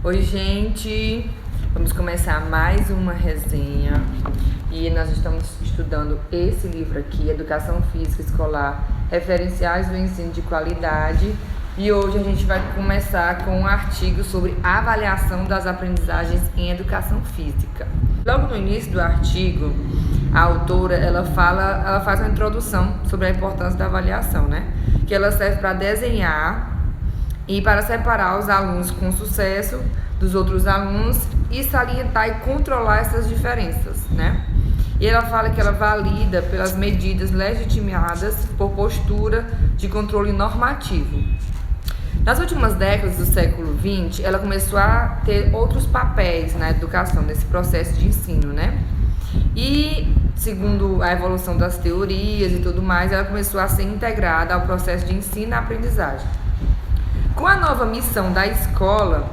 Oi, gente! Vamos começar mais uma resenha e nós estamos estudando esse livro aqui, Educação Física Escolar, Referenciais do Ensino de Qualidade, e hoje a gente vai começar com um artigo sobre avaliação das aprendizagens em educação física. Logo no início do artigo, a autora ela faz uma introdução sobre a importância da avaliação, né? Que ela serve para desenhar e para separar os alunos com sucesso dos outros alunos e salientar e controlar essas diferenças, né? E ela fala que ela valida pelas medidas legitimadas por postura de controle normativo. Nas últimas décadas do século XX, ela começou a ter outros papéis na educação, nesse processo de ensino, né? E, segundo a evolução das teorias e tudo mais, ela começou a ser integrada ao processo de ensino e aprendizagem. Com a nova missão da escola,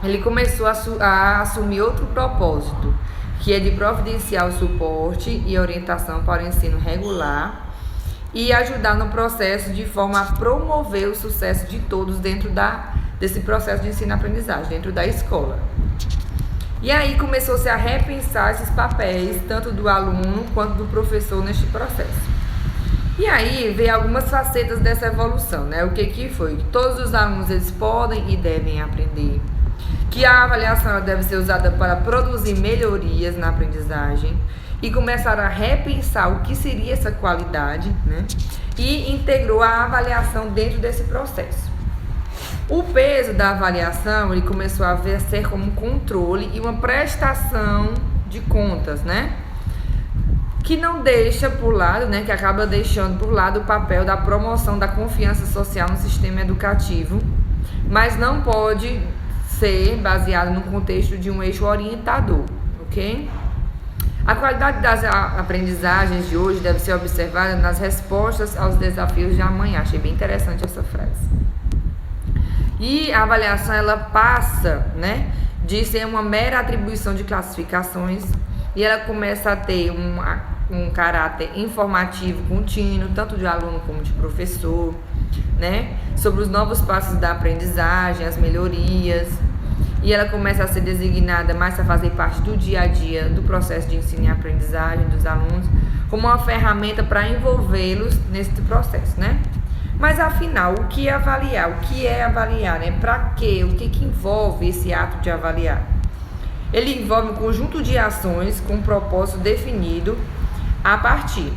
ele começou a assumir outro propósito, que é de providenciar o suporte e orientação para o ensino regular e ajudar no processo de forma a promover o sucesso de todos dentro desse processo de ensino e aprendizagem, dentro da escola. E aí começou-se a repensar esses papéis, tanto do aluno quanto do professor neste processo. E aí veio algumas facetas dessa evolução, né? O que foi? Que todos os alunos eles podem e devem aprender, que a avaliação ela deve ser usada para produzir melhorias na aprendizagem e começaram a repensar o que seria essa qualidade, né? E integrou a avaliação dentro desse processo. O peso da avaliação ele começou a ser como um controle e uma prestação de contas, né? Que não deixa por lado, né, que acaba deixando por lado o papel da promoção da confiança social no sistema educativo, mas não pode ser baseado no contexto de um eixo orientador, ok? A qualidade das aprendizagens de hoje deve ser observada nas respostas aos desafios de amanhã. Achei bem interessante essa frase. E a avaliação, ela passa, né, de ser uma mera atribuição de classificações e ela começa a ter um caráter informativo contínuo, tanto de aluno como de professor, né? Sobre os novos passos da aprendizagem, as melhorias. E ela começa a ser designada mais a fazer parte do dia a dia do processo de ensino e aprendizagem dos alunos, como uma ferramenta para envolvê-los nesse processo, né? Mas afinal, o que é avaliar? O que é avaliar, né? Para quê? O que envolve esse ato de avaliar? Ele envolve um conjunto de ações com um propósito definido a partir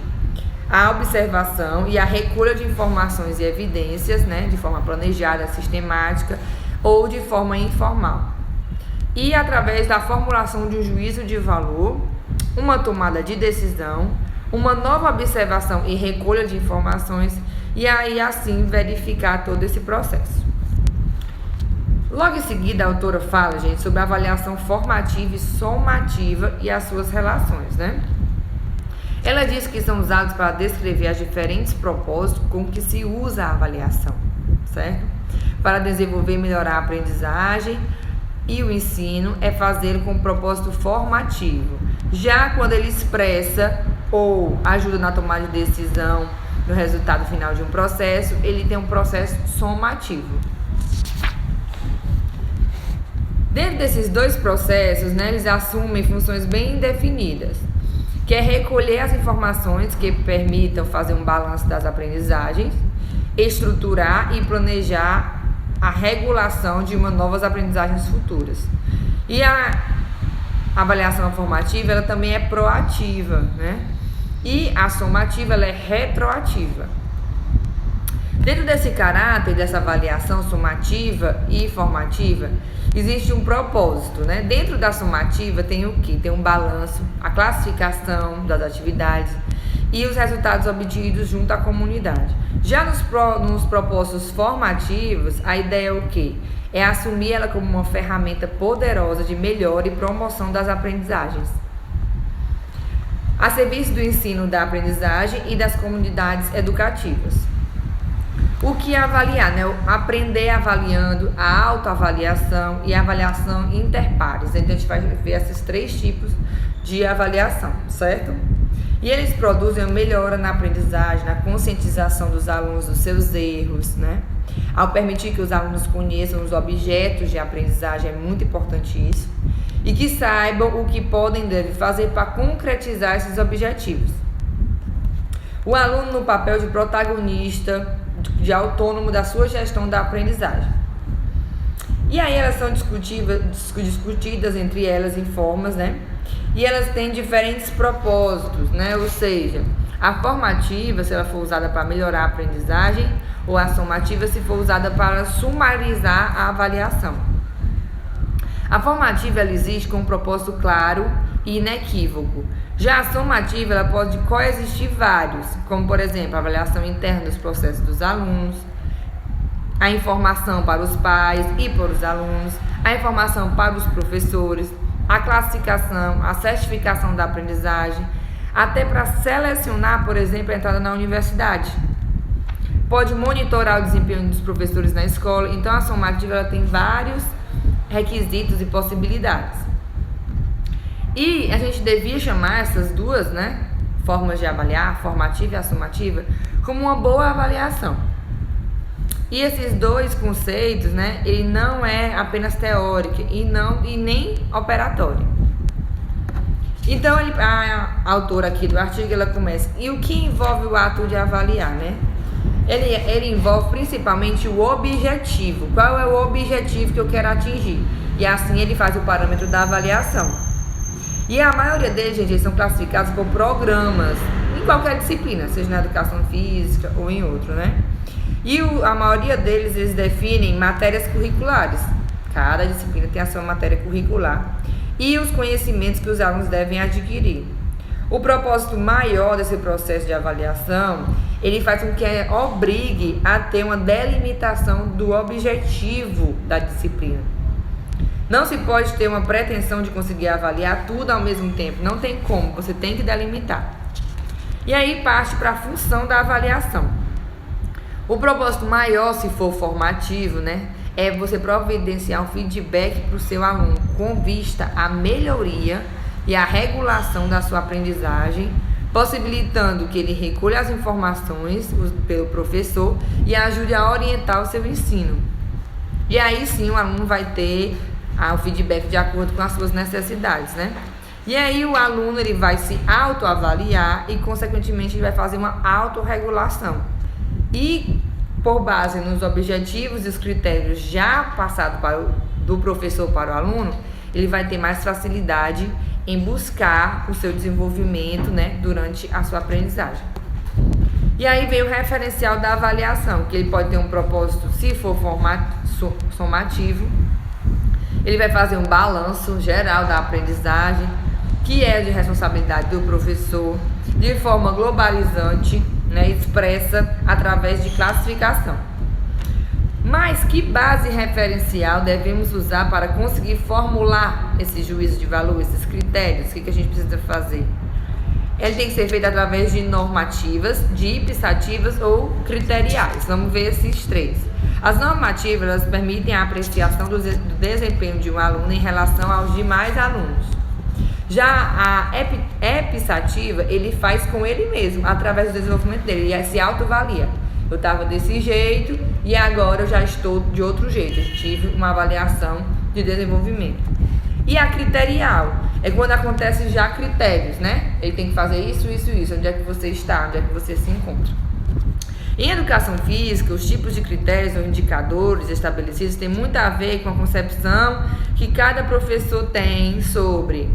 a observação e a recolha de informações e evidências, né, de forma planejada, sistemática ou de forma informal. E através da formulação de um juízo de valor, uma tomada de decisão, uma nova observação e recolha de informações e aí assim verificar todo esse processo. Logo em seguida, a autora fala, gente, sobre a avaliação formativa e somativa e as suas relações, né? Ela diz que são usados para descrever os diferentes propósitos com que se usa a avaliação, certo? Para desenvolver e melhorar a aprendizagem e o ensino é fazê-lo com um propósito formativo. Já quando ele expressa ou ajuda na tomada de decisão no resultado final de um processo, ele tem um processo somativo. Dentro desses dois processos, né, eles assumem funções bem definidas, que é recolher as informações que permitam fazer um balanço das aprendizagens, estruturar e planejar a regulação de novas aprendizagens futuras. E a avaliação formativa, ela também é proativa, né? E a somativa, ela é retroativa. Dentro desse caráter, dessa avaliação somativa e formativa, existe um propósito, né? Dentro da somativa tem o quê? Tem um balanço, a classificação das atividades e os resultados obtidos junto à comunidade. Já nos propósitos formativos, a ideia é o quê? É assumir ela como uma ferramenta poderosa de melhora e promoção das aprendizagens, a serviço do ensino da aprendizagem e das comunidades educativas. O que é avaliar, né? Aprender avaliando, a autoavaliação e a avaliação interpares. Então a gente vai ver esses três tipos de avaliação, certo? E eles produzem uma melhora na aprendizagem, na conscientização dos alunos dos seus erros, né? ao permitir que os alunos conheçam os objetos de aprendizagem, é muito importante isso, e que saibam o que podem e devem fazer para concretizar esses objetivos. O aluno no papel de protagonista, de autônomo da sua gestão da aprendizagem. E aí elas são discutidas entre elas em formas, né? E elas têm diferentes propósitos, né? Ou seja, a formativa, se ela for usada para melhorar a aprendizagem, ou a somativa, se for usada para sumarizar a avaliação. A formativa, ela existe com um propósito claro e inequívoco. Já a somativa, ela pode coexistir vários, como, por exemplo, a avaliação interna dos processos dos alunos, a informação para os pais e para os alunos, a informação para os professores, a classificação, a certificação da aprendizagem, até para selecionar, por exemplo, a entrada na universidade. Pode monitorar o desempenho dos professores na escola. Então, a somativa ela tem vários requisitos e possibilidades. E a gente devia chamar essas duas, né, formas de avaliar, a formativa e a somativa, como uma boa avaliação. E esses dois conceitos, né, ele não é apenas teórico e nem operatório. Então, a autora aqui do artigo, ela começa, e o que envolve o ato de avaliar, né? Ele envolve principalmente o objetivo. Qual é o objetivo que eu quero atingir? E assim ele faz o parâmetro da avaliação. E a maioria deles, gente, eles são classificados por programas, em qualquer disciplina, seja na educação física ou em outro, né? E a maioria deles, eles definem matérias curriculares. Cada disciplina tem a sua matéria curricular. E os conhecimentos que os alunos devem adquirir. O propósito maior desse processo de avaliação, ele faz com que obrigue a ter uma delimitação do objetivo da disciplina. Não se pode ter uma pretensão de conseguir avaliar tudo ao mesmo tempo. Não tem como, você tem que delimitar. E aí parte para a função da avaliação. O propósito maior, se for formativo, né, é você providenciar um feedback para o seu aluno com vista à melhoria e à regulação da sua aprendizagem, possibilitando que ele recolha as informações pelo professor e ajude a orientar o seu ensino. E aí sim o aluno vai ter o feedback de acordo com as suas necessidades, né? E aí o aluno ele vai se autoavaliar e, consequentemente, ele vai fazer uma autorregulação. E, por base nos objetivos e os critérios já passados do professor para o aluno, ele vai ter mais facilidade em buscar o seu desenvolvimento, né, durante a sua aprendizagem. E aí vem o referencial da avaliação, que ele pode ter um propósito, se for somativo, ele vai fazer um balanço geral da aprendizagem, que é de responsabilidade do professor, de forma globalizante, né, expressa através de classificação. Mas que base referencial devemos usar para conseguir formular esse juízo de valor, esses critérios? O que a gente precisa fazer? Ele tem que ser feito através de normativas, dipsativas ou criteriais. Vamos ver esses três. As normativas, elas permitem a apreciação do desempenho de um aluno em relação aos demais alunos. Já a epsativa, ele faz com ele mesmo, através do desenvolvimento dele, e se autoavalia. Eu estava desse jeito e agora eu já estou de outro jeito. Eu tive uma avaliação de desenvolvimento. E a criterial é quando acontece já critérios, né? Ele tem que fazer isso, isso, isso. Onde é que você está? Onde é que você se encontra? Em educação física, os tipos de critérios ou indicadores estabelecidos têm muito a ver com a concepção que cada professor tem sobre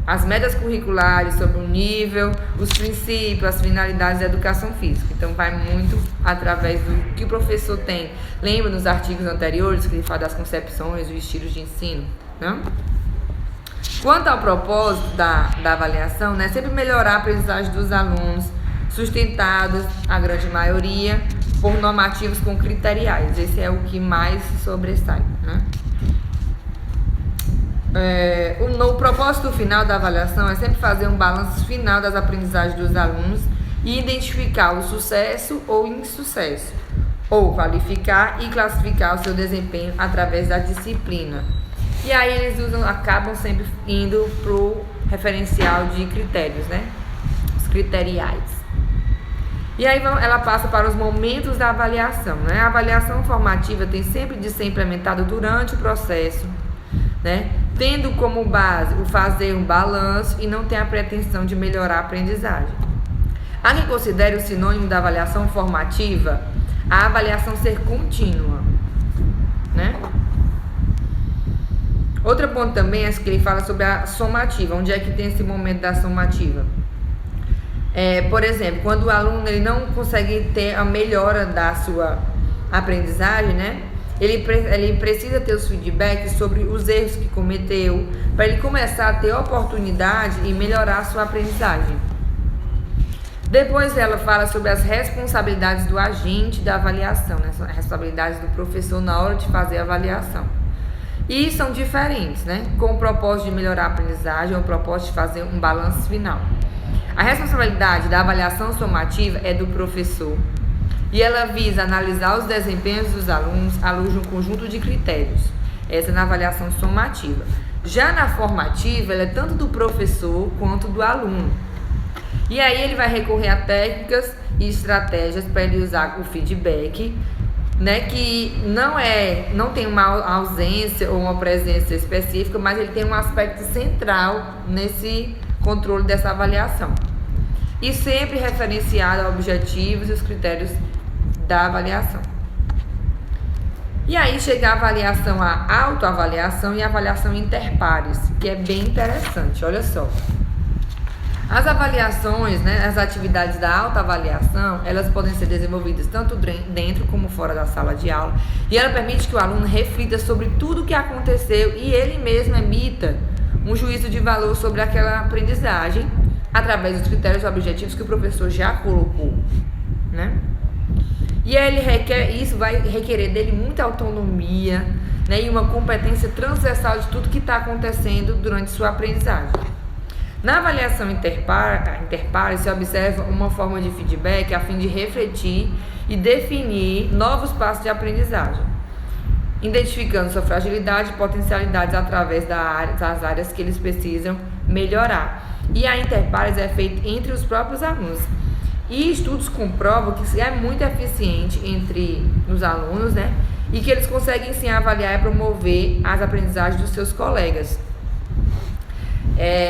as metas curriculares, sobre o nível, os princípios, as finalidades da educação física. Então, vai muito através do que o professor tem. Lembra nos artigos anteriores que ele fala das concepções, dos estilos de ensino, né? Quanto ao propósito da avaliação, né, sempre melhorar a aprendizagem dos alunos, sustentados, a grande maioria, por normativos com criteriais. Esse é o que mais sobressai, né? O propósito final da avaliação é sempre fazer um balanço final das aprendizagens dos alunos e identificar o sucesso ou insucesso, ou qualificar e classificar o seu desempenho através da disciplina. E aí eles acabam sempre indo para o referencial de critérios, né? Os criteriais. E aí ela passa para os momentos da avaliação, né? A avaliação formativa tem sempre de ser implementada durante o processo, né? Tendo como base o fazer um balanço e não ter a pretensão de melhorar a aprendizagem. Há quem considere o sinônimo da avaliação formativa a avaliação ser contínua, né? Outro ponto também é que ele fala sobre a somativa. Onde é que tem esse momento da somativa? Por exemplo, quando o aluno ele não consegue ter a melhora da sua aprendizagem, né? Ele precisa ter os feedbacks sobre os erros que cometeu, para ele começar a ter oportunidade e melhorar a sua aprendizagem. Depois ela fala sobre as responsabilidades do agente da avaliação, né? As responsabilidades do professor na hora de fazer a avaliação. E são diferentes, né? Com o propósito de melhorar a aprendizagem ou o propósito de fazer um balanço final. A responsabilidade da avaliação somativa é do professor e ela visa analisar os desempenhos dos alunos à luz de um conjunto de critérios. Essa é na avaliação somativa. Já na formativa, ela é tanto do professor quanto do aluno. E aí ele vai recorrer a técnicas e estratégias para ele usar o feedback, né, que não tem uma ausência ou uma presença específica, mas ele tem um aspecto central nesse controle dessa avaliação. E sempre referenciado a objetivos e os critérios da avaliação. E aí chega a avaliação, a autoavaliação e a avaliação interpares, que é bem interessante, olha só. As avaliações, né, as atividades da autoavaliação, elas podem ser desenvolvidas tanto dentro como fora da sala de aula. E ela permite que o aluno reflita sobre tudo o que aconteceu e ele mesmo emita um juízo de valor sobre aquela aprendizagem através dos critérios objetivos que o professor já colocou, né? E aí isso vai requerer dele muita autonomia, né, e uma competência transversal de tudo que está acontecendo durante sua aprendizagem. Na avaliação interpares se observa uma forma de feedback a fim de refletir e definir novos passos de aprendizagem, identificando sua fragilidade e potencialidades através das áreas que eles precisam melhorar. E a interpares é feita entre os próprios alunos. E estudos comprovam que é muito eficiente entre os alunos, né? E que eles conseguem sim avaliar e promover as aprendizagens dos seus colegas.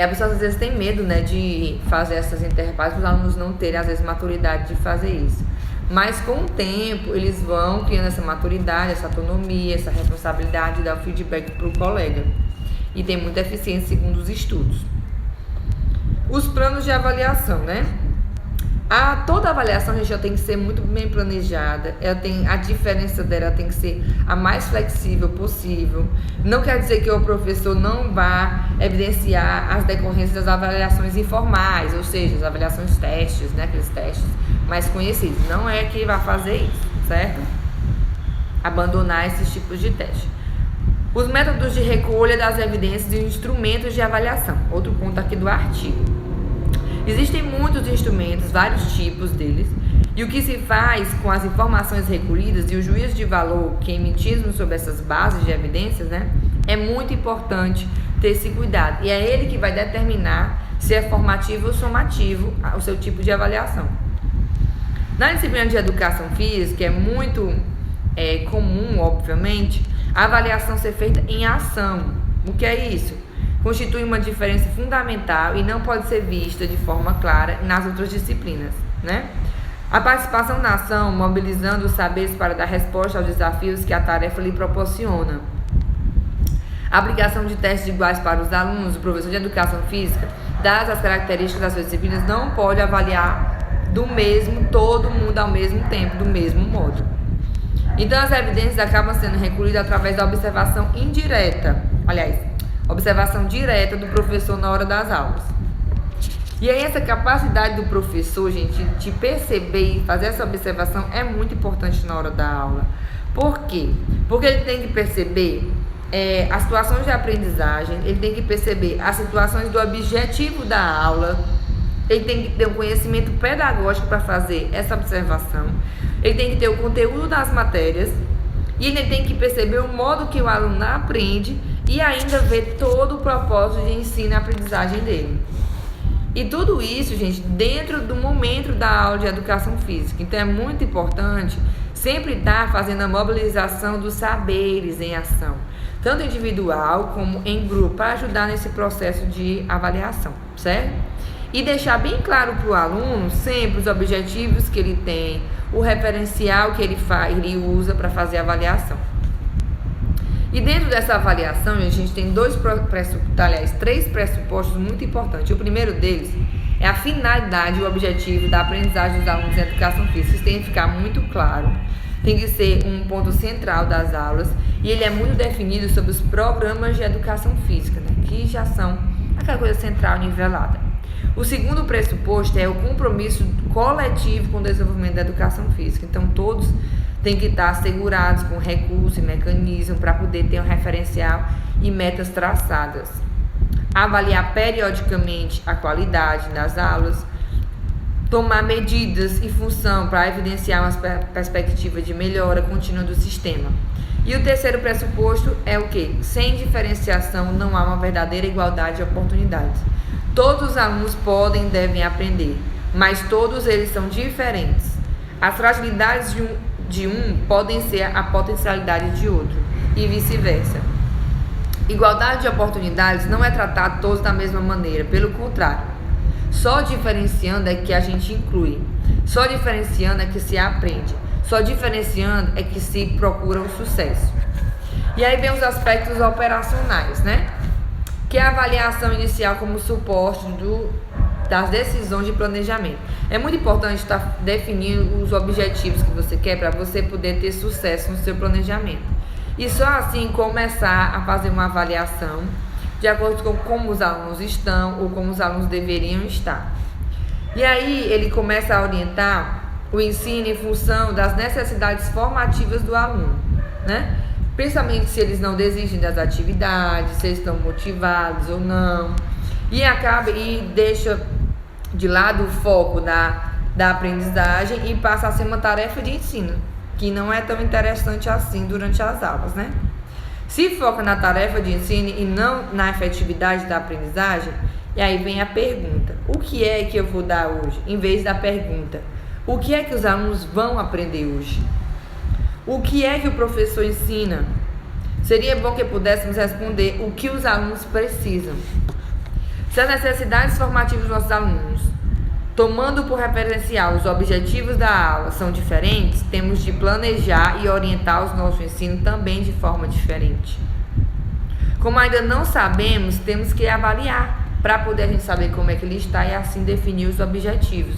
A pessoa às vezes tem medo, né, de fazer essas interpares, para os alunos não terem às vezes maturidade de fazer isso. Mas com o tempo eles vão criando essa maturidade, essa autonomia, essa responsabilidade de dar o feedback para o colega. E tem muita eficiência segundo os estudos. Os planos de avaliação, né? Toda avaliação a gente já tem que ser muito bem planejada. A diferença dela tem que ser a mais flexível possível. Não quer dizer que o professor não vá evidenciar as decorrências das avaliações informais, ou seja, as avaliações testes, né? Aqueles testes mais conhecidos. Não é que vai fazer isso, certo? Abandonar esses tipos de teste. Os métodos de recolha das evidências e instrumentos de avaliação. Outro ponto aqui do artigo. Existem muitos instrumentos, vários tipos deles, e o que se faz com as informações recolhidas e o juízo de valor que emitimos sobre essas bases de evidências, né, é muito importante ter esse cuidado. E é ele que vai determinar se é formativo ou somativo o seu tipo de avaliação. Na disciplina de educação física, é muito comum, obviamente, a avaliação ser feita em ação. O que é isso? Constitui uma diferença fundamental e não pode ser vista de forma clara nas outras disciplinas, né? A participação na ação, mobilizando os saberes para dar resposta aos desafios que a tarefa lhe proporciona. A aplicação de testes iguais para os alunos, o professor de educação física, dadas as características das suas disciplinas, não pode avaliar todo mundo ao mesmo tempo, do mesmo modo. Então, as evidências acabam sendo recolhidas através da observação indireta, observação direta do professor na hora das aulas. E aí essa capacidade do professor, gente, de perceber e fazer essa observação é muito importante na hora da aula. Por quê? Porque ele tem que perceber as situações de aprendizagem, ele tem que perceber as situações do objetivo da aula, ele tem que ter um conhecimento pedagógico para fazer essa observação, ele tem que ter o conteúdo das matérias e ele tem que perceber o modo que o aluno aprende e ainda ver todo o propósito de ensino e aprendizagem dele. E tudo isso, gente, dentro do momento da aula de educação física. Então é muito importante sempre estar fazendo a mobilização dos saberes em ação, tanto individual como em grupo, para ajudar nesse processo de avaliação, certo? E deixar bem claro para o aluno sempre os objetivos que ele tem, o referencial que ele usa para fazer a avaliação. E dentro dessa avaliação, a gente tem três pressupostos muito importantes. O primeiro deles é a finalidade e o objetivo da aprendizagem dos alunos em educação física. Isso tem que ficar muito claro, tem que ser um ponto central das aulas, e ele é muito definido sobre os programas de educação física, né, que já são aquela coisa central nivelada. O segundo pressuposto é o compromisso coletivo com o desenvolvimento da educação física. Então, todos têm que estar assegurados com recurso e mecanismo para poder ter um referencial e metas traçadas. Avaliar periodicamente a qualidade das aulas, tomar medidas em função para evidenciar uma perspectiva de melhora contínua do sistema. E o terceiro pressuposto é o quê? Sem diferenciação não há uma verdadeira igualdade de oportunidades. Todos os alunos podem e devem aprender, mas todos eles são diferentes. As fragilidades de um podem ser a potencialidade de outro, e vice-versa. Igualdade de oportunidades não é tratar todos da mesma maneira, pelo contrário. Só diferenciando é que a gente inclui, só diferenciando é que se aprende, só diferenciando é que se procura o sucesso. E aí vem os aspectos operacionais, né? Que é a avaliação inicial como suporte das decisões de planejamento. É muito importante estar definindo os objetivos que você quer para você poder ter sucesso no seu planejamento. E só assim começar a fazer uma avaliação de acordo com como os alunos estão ou como os alunos deveriam estar. E aí ele começa a orientar o ensino em função das necessidades formativas do aluno, né? Principalmente se eles não desistem das atividades, se eles estão motivados ou não. E deixa de lado o foco da aprendizagem e passa a ser uma tarefa de ensino, que não é tão interessante assim durante as aulas, né? Se foca na tarefa de ensino e não na efetividade da aprendizagem, e aí vem a pergunta: o que é que eu vou dar hoje? Em vez da pergunta: o que é que os alunos vão aprender hoje? O que é que o professor ensina? Seria bom que pudéssemos responder o que os alunos precisam. Se as necessidades formativas dos nossos alunos, tomando por referencial os objetivos da aula, são diferentes, temos de planejar e orientar o nosso ensino também de forma diferente. Como ainda não sabemos, temos que avaliar para poder a gente saber como é que ele está e assim definir os objetivos.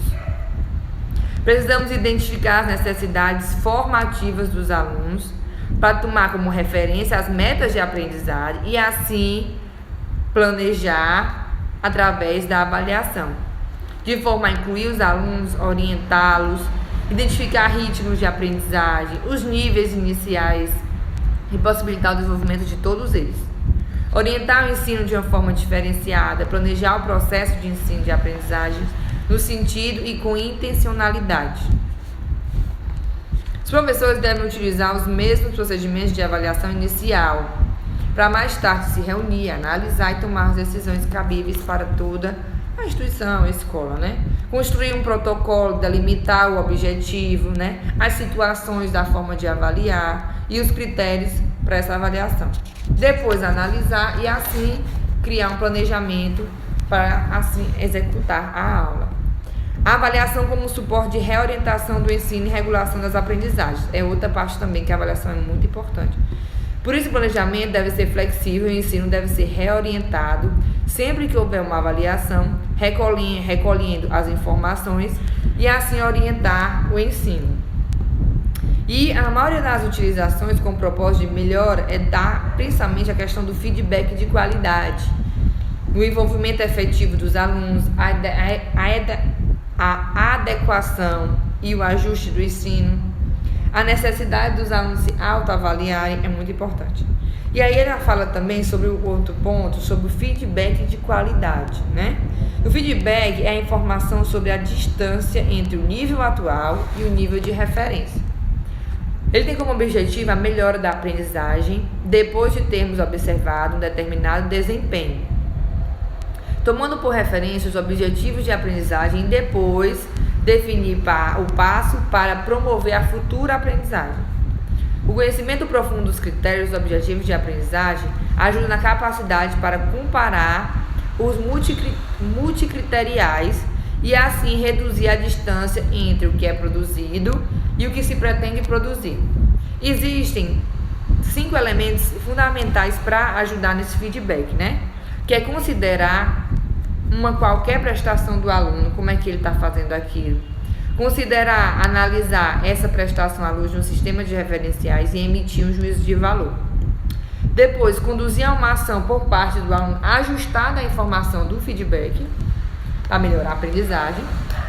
Precisamos identificar as necessidades formativas dos alunos para tomar como referência as metas de aprendizagem e assim planejar através da avaliação, de forma a incluir os alunos, orientá-los, identificar ritmos de aprendizagem, os níveis iniciais e possibilitar o desenvolvimento de todos eles. Orientar o ensino de uma forma diferenciada, planejar o processo de ensino de aprendizagem no sentido e com intencionalidade. Os professores devem utilizar os mesmos procedimentos de avaliação inicial, para mais tarde se reunir, analisar e tomar as decisões cabíveis para toda a instituição, a escola, né? Construir um protocolo, delimitar o objetivo, né? As situações da forma de avaliar e os critérios para essa avaliação. Depois analisar e assim criar um planejamento para assim executar a aula. A avaliação como suporte de reorientação do ensino e regulação das aprendizagens. É outra parte também que a avaliação é muito importante. Por isso, o planejamento deve ser flexível e o ensino deve ser reorientado sempre que houver uma avaliação, recolhendo as informações e assim orientar o ensino. E a maioria das utilizações com propósito de melhora é dar principalmente a questão do feedback de qualidade, o envolvimento efetivo dos alunos, a adequação e o ajuste do ensino. A necessidade dos alunos se autoavaliarem é muito importante. E aí ela fala também sobre o outro ponto, sobre o feedback de qualidade, né? O feedback é a informação sobre a distância entre o nível atual e o nível de referência. Ele tem como objetivo a melhora da aprendizagem depois de termos observado um determinado desempenho. tomando por referência os objetivos de aprendizagem e depois definir o passo para promover a futura aprendizagem. O conhecimento profundo dos critérios e objetivos de aprendizagem ajuda na capacidade para comparar os multicriteriais e assim reduzir a distância entre o que é produzido e o que se pretende produzir. Existem 5 elementos fundamentais para ajudar nesse feedback, né? Que é considerar qualquer prestação do aluno, como é que ele está fazendo aquilo. Considerar, analisar essa prestação à luz de um sistema de referenciais e emitir um juízo de valor. Depois, conduzir a uma ação por parte do aluno ajustada à informação do feedback, para melhorar a aprendizagem.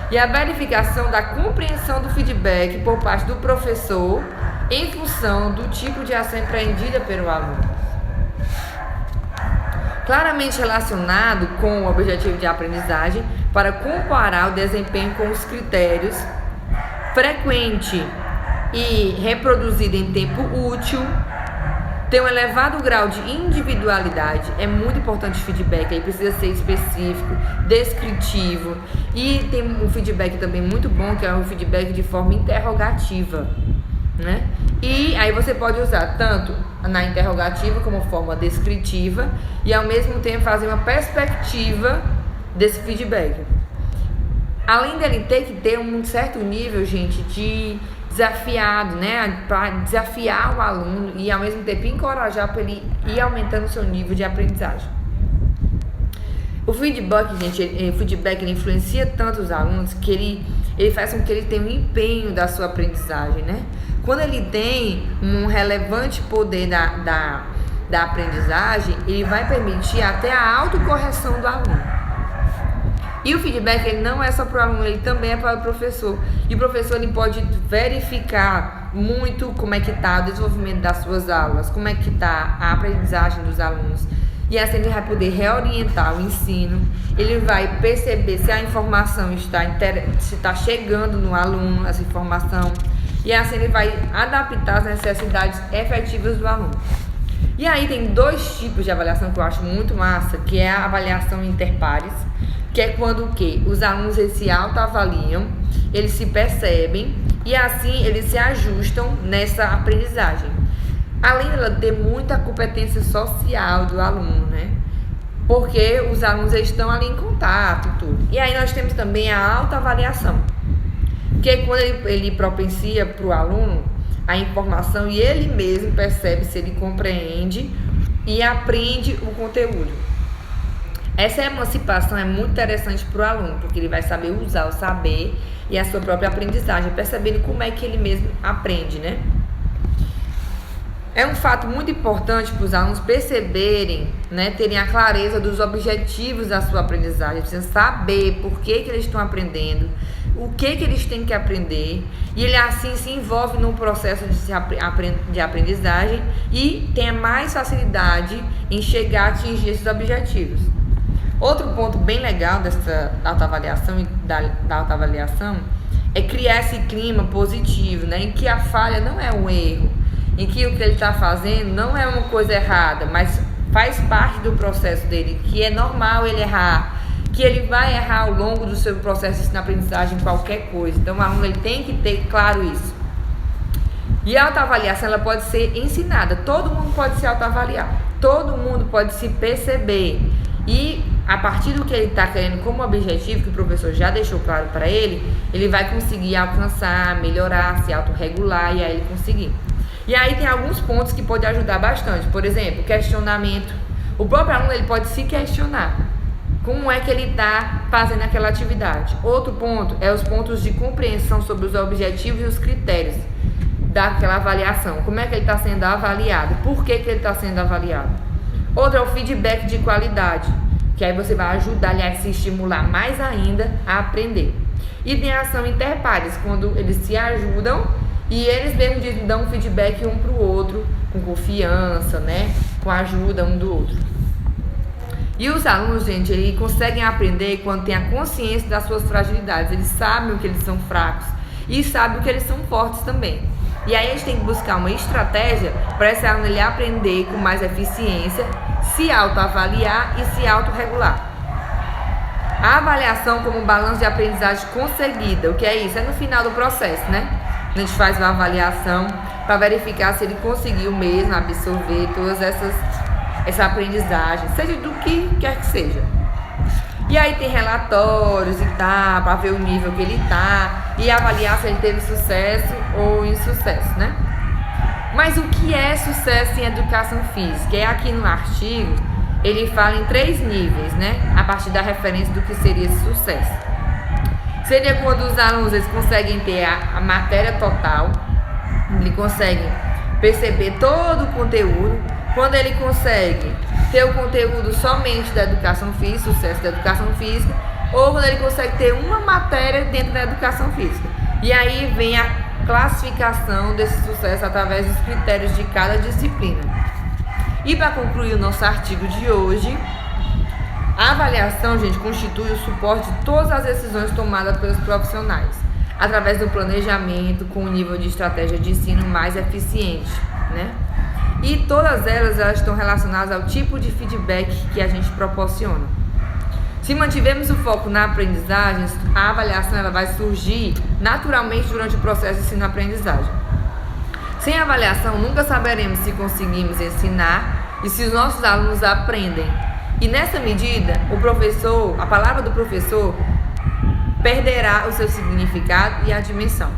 E a verificação da compreensão do feedback por parte do professor em função do tipo de ação empreendida pelo aluno. Claramente relacionado com o objetivo de aprendizagem para comparar o desempenho com os critérios, frequente e reproduzido em tempo útil, tem um elevado grau de individualidade. É muito importante o feedback, ele precisa ser específico, descritivo, e tem um feedback também muito bom, que é um feedback de forma interrogativa, né? E aí você pode usar tanto na interrogativa como forma descritiva e ao mesmo tempo fazer uma perspectiva desse feedback. Além dele ter que ter um certo nível, gente, de desafiado, né, para desafiar o aluno e ao mesmo tempo encorajar para ele ir aumentando o seu nível de aprendizagem. O feedback, gente, ele influencia tanto os alunos que ele faz com que ele tenha um empenho da sua aprendizagem, né? Quando ele tem um relevante poder da aprendizagem, ele vai permitir até a autocorreção do aluno. E o feedback ele não é só para o aluno, ele também é para o professor. E o professor ele pode verificar muito como é que está o desenvolvimento das suas aulas, como é que está a aprendizagem dos alunos. E assim ele vai poder reorientar o ensino, ele vai perceber se a informação está chegando no aluno, essa informação. E assim ele vai adaptar as necessidades efetivas do aluno. E aí tem 2 tipos de avaliação que eu acho muito massa, que é a avaliação interpares, que é quando o quê? Os alunos eles se autoavaliam, eles se percebem e assim eles se ajustam nessa aprendizagem. Além de ter muita competência social do aluno, né? Porque os alunos estão ali em contato e tudo. E aí nós temos também a autoavaliação, que é quando ele propicia para o aluno a informação e ele mesmo percebe se ele compreende e aprende o conteúdo. Essa emancipação é muito interessante para o aluno, porque ele vai saber usar o saber e a sua própria aprendizagem, percebendo como é que ele mesmo aprende, né? É um fato muito importante para os alunos perceberem, né, terem a clareza dos objetivos da sua aprendizagem, precisam saber por que eles estão aprendendo, o que eles têm que aprender, e ele assim se envolve no processo de aprendizagem e tem mais facilidade em chegar a atingir esses objetivos. Outro ponto bem legal dessa autoavaliação e da autoavaliação é criar esse clima positivo, né, em que a falha não é um erro, em que o que ele está fazendo não é uma coisa errada, mas faz parte do processo dele, que é normal ele errar, que ele vai errar ao longo do seu processo de aprendizagem qualquer coisa. Então o aluno ele tem que ter claro isso. E a autoavaliação ela pode ser ensinada, todo mundo pode se autoavaliar, todo mundo pode se perceber e a partir do que ele está querendo como objetivo, que o professor já deixou claro para ele, ele vai conseguir alcançar, melhorar, se autorregular e aí ele conseguir. E aí tem alguns pontos que podem ajudar bastante. Por exemplo, questionamento. O próprio aluno ele pode se questionar. Como é que ele está fazendo aquela atividade? Outro ponto é os pontos de compreensão sobre os objetivos e os critérios daquela avaliação. Como é que ele está sendo avaliado? Por que ele está sendo avaliado? Outro é o feedback de qualidade, que aí você vai ajudar ele a se estimular mais ainda a aprender. E tem a ação interpares, quando eles se ajudam e eles mesmos dão um feedback um para o outro, com confiança, né? Com a ajuda um do outro. E os alunos, gente, eles conseguem aprender quando tem a consciência das suas fragilidades. Eles sabem o que eles são fracos e sabem o que eles são fortes também. E aí a gente tem que buscar uma estratégia para esse aluno ele aprender com mais eficiência, se autoavaliar e se autorregular. A avaliação como um balanço de aprendizagem conseguida. O que é isso? É no final do processo, né? A gente faz uma avaliação para verificar se ele conseguiu mesmo absorver todas essa aprendizagem, seja do que quer que seja. E aí tem relatórios e tal, para ver o nível que ele tá e avaliar se ele teve sucesso ou insucesso, né? Mas o que é sucesso em educação física? É aqui no artigo, ele fala em 3 níveis, né? A partir da referência do que seria esse sucesso. Seria quando os alunos eles conseguem ter a matéria total, ele consegue perceber todo o conteúdo, quando ele consegue ter o conteúdo somente da educação física, sucesso da educação física, ou quando ele consegue ter uma matéria dentro da educação física. E aí vem a classificação desse sucesso através dos critérios de cada disciplina. E para concluir o nosso artigo de hoje, a avaliação, gente, constitui o suporte de todas as decisões tomadas pelos profissionais, através do planejamento com um nível de estratégia de ensino mais eficiente, né? E todas elas estão relacionadas ao tipo de feedback que a gente proporciona. Se mantivermos o foco na aprendizagem, a avaliação ela vai surgir naturalmente durante o processo de ensino-aprendizagem. Sem avaliação, nunca saberemos se conseguimos ensinar e se os nossos alunos aprendem. E nessa medida, a palavra do professor perderá o seu significado e a dimensão.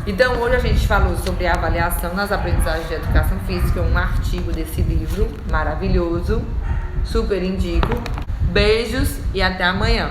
Então, hoje a gente falou sobre a avaliação nas aprendizagens de educação física, um artigo desse livro maravilhoso, super indico. Beijos e até amanhã.